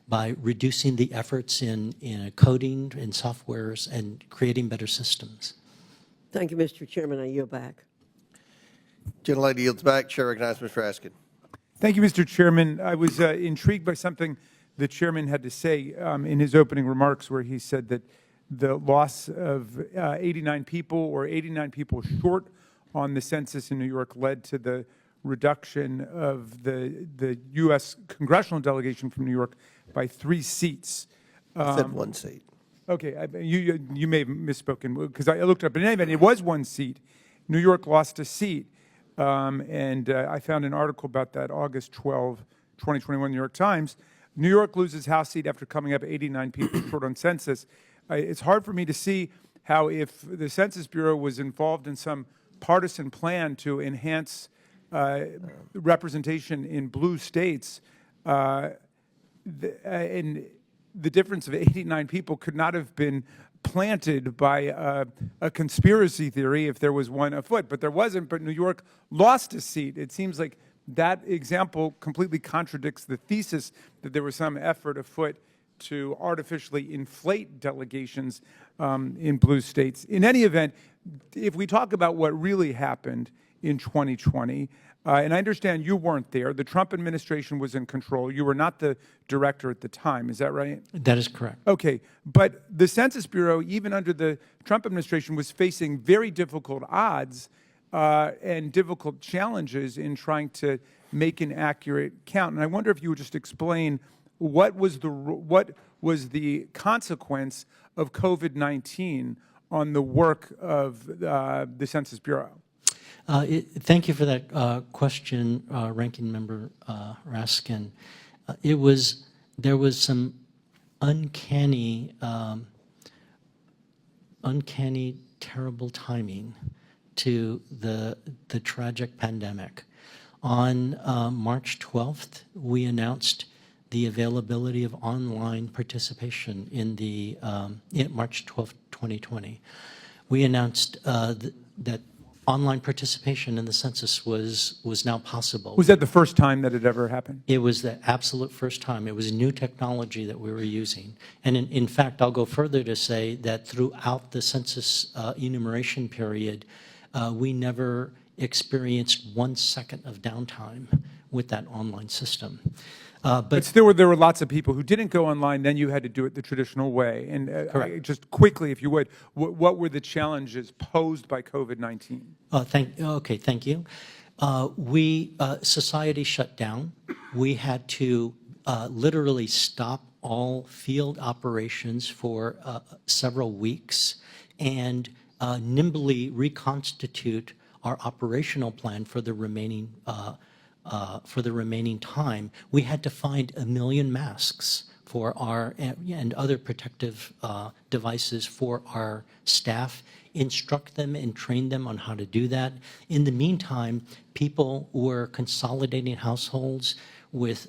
by reducing the efforts in coding and softwares and creating better systems. Thank you, Mr. Chairman. I yield back. Gentlelady yields back. Chair recognizes Mr. Raskin. Thank you, Mr. Chairman. I was intrigued by something the chairman had to say in his opening remarks, where he said that the loss of 89 people or 89 people short on the census in New York led to the reduction of the U.S. congressional delegation from New York by 3 seats. I said 1 seat. Okay, you may have misspoken, because I looked up, in any event, it was 1 seat. New York lost a seat, and I found an article about that August 12, 2021, New York Times. New York loses House seat after coming up 89 people short on census. It's hard for me to see how, if the Census Bureau was involved in some partisan plan to enhance representation in blue states, and the difference of 89 people could not have been planted by a conspiracy theory if there was one afoot. But there wasn't, but New York lost a seat. It seems like that example completely contradicts the thesis that there was some effort afoot to artificially inflate delegations in blue states. In any event, if we talk about what really happened in 2020, and I understand you weren't there, the Trump administration was in control. You were not the director at the time, is that right? That is correct. Okay, but the Census Bureau, even under the Trump administration, was facing very difficult odds and difficult challenges in trying to make an accurate count. And I wonder if you would just explain what was the consequence of COVID-19 on the work of the Census Bureau? Thank you for that question, Ranking Member Raskin. There was some uncanny, terrible timing to the tragic pandemic. On March 12th, we announced the availability of online participation in the March 12th, 2020. We announced that online participation in the census was now possible. Was that the first time that it ever happened? It was the absolute first time. It was new technology that we were using. And in fact, I'll go further to say that throughout the census enumeration period, we never experienced 1 second of downtime with that online system. But still, there were lots of people who didn't go online. Then you had to do it the traditional way. And just quickly, if you would, what were the challenges posed by COVID-19? Thank you. Society shut down. We had to literally stop all field operations for several weeks and nimbly reconstitute our operational plan for the remaining time. We had to find 1 million masks for our and other protective devices for our staff, instruct them and train them on how to do that. In the meantime, people were consolidating households with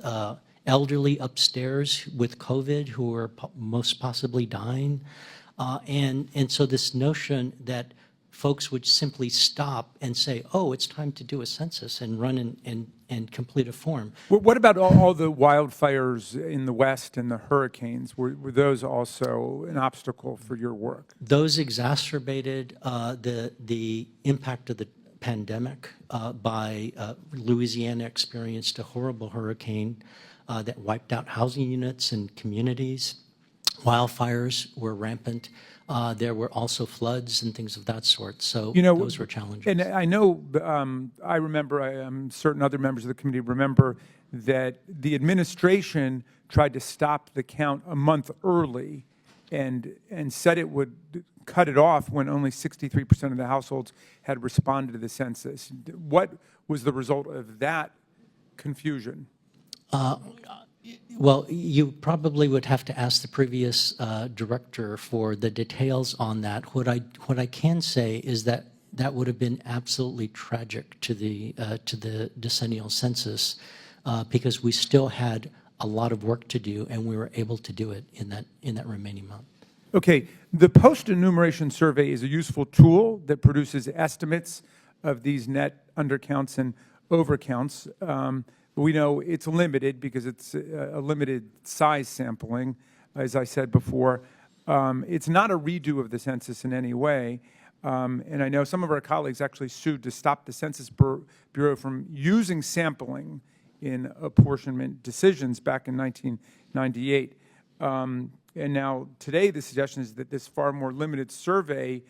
elderly upstairs with COVID who were most possibly dying. And so this notion that folks would simply stop and say, oh, it's time to do a census and run and complete a form. What about all the wildfires in the West and the hurricanes? Were those also an obstacle for your work? Those exacerbated the impact of the pandemic. Louisiana experienced a horrible hurricane that wiped out housing units and communities. Wildfires were rampant. There were also floods and things of that sort. So those were challenges. And I know, I remember, certain other members of the committee remember that the administration tried to stop the count a month early and said it would cut it off when only 63% of the households had responded to the census. What was the result of that confusion? Well, you probably would have to ask the previous director for the details on that. What I can say is that that would have been absolutely tragic to the decennial census because we still had a lot of work to do, and we were able to do it in that remaining month. Okay, the post-enumeration survey is a useful tool that produces estimates of these net undercounts and overcounts. We know it's limited because it's a limited size sampling, as I said before. It's not a redo of the census in any way. And I know some of our colleagues actually sued to stop the Census Bureau from using sampling in apportionment decisions back in 1998. And now today the suggestion is that this far more limited survey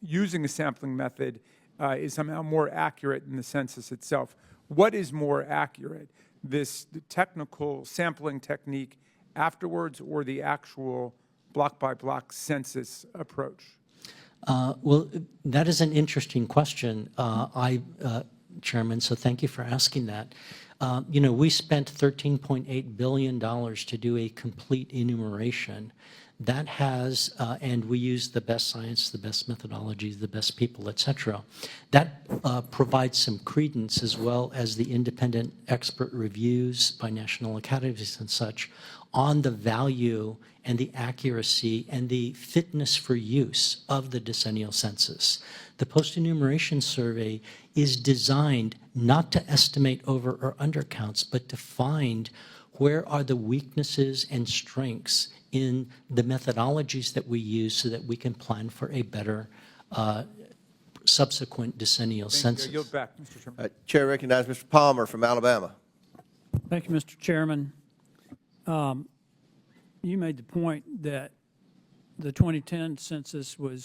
using a sampling method is somehow more accurate than the census itself. What is more accurate, this technical sampling technique afterwards or the actual block-by-block census approach? Well, that is an interesting question, Chairman, so thank you for asking that. We spent $13.8 billion to do a complete enumeration. That has, and we use the best science, the best methodologies, the best people, et cetera. That provides some credence, as well as the independent expert reviews by national academies and such, on the value and the accuracy and the fitness for use of the decennial census. The post-enumeration survey is designed not to estimate over or under counts, but to find where are the weaknesses and strengths in the methodologies that we use so that we can plan for a better subsequent decennial census. I yield back, Mr. Chairman. Chair recognizes Mr. Palmer from Alabama. Thank you, Mr. Chairman. You made the point that the 2010 census was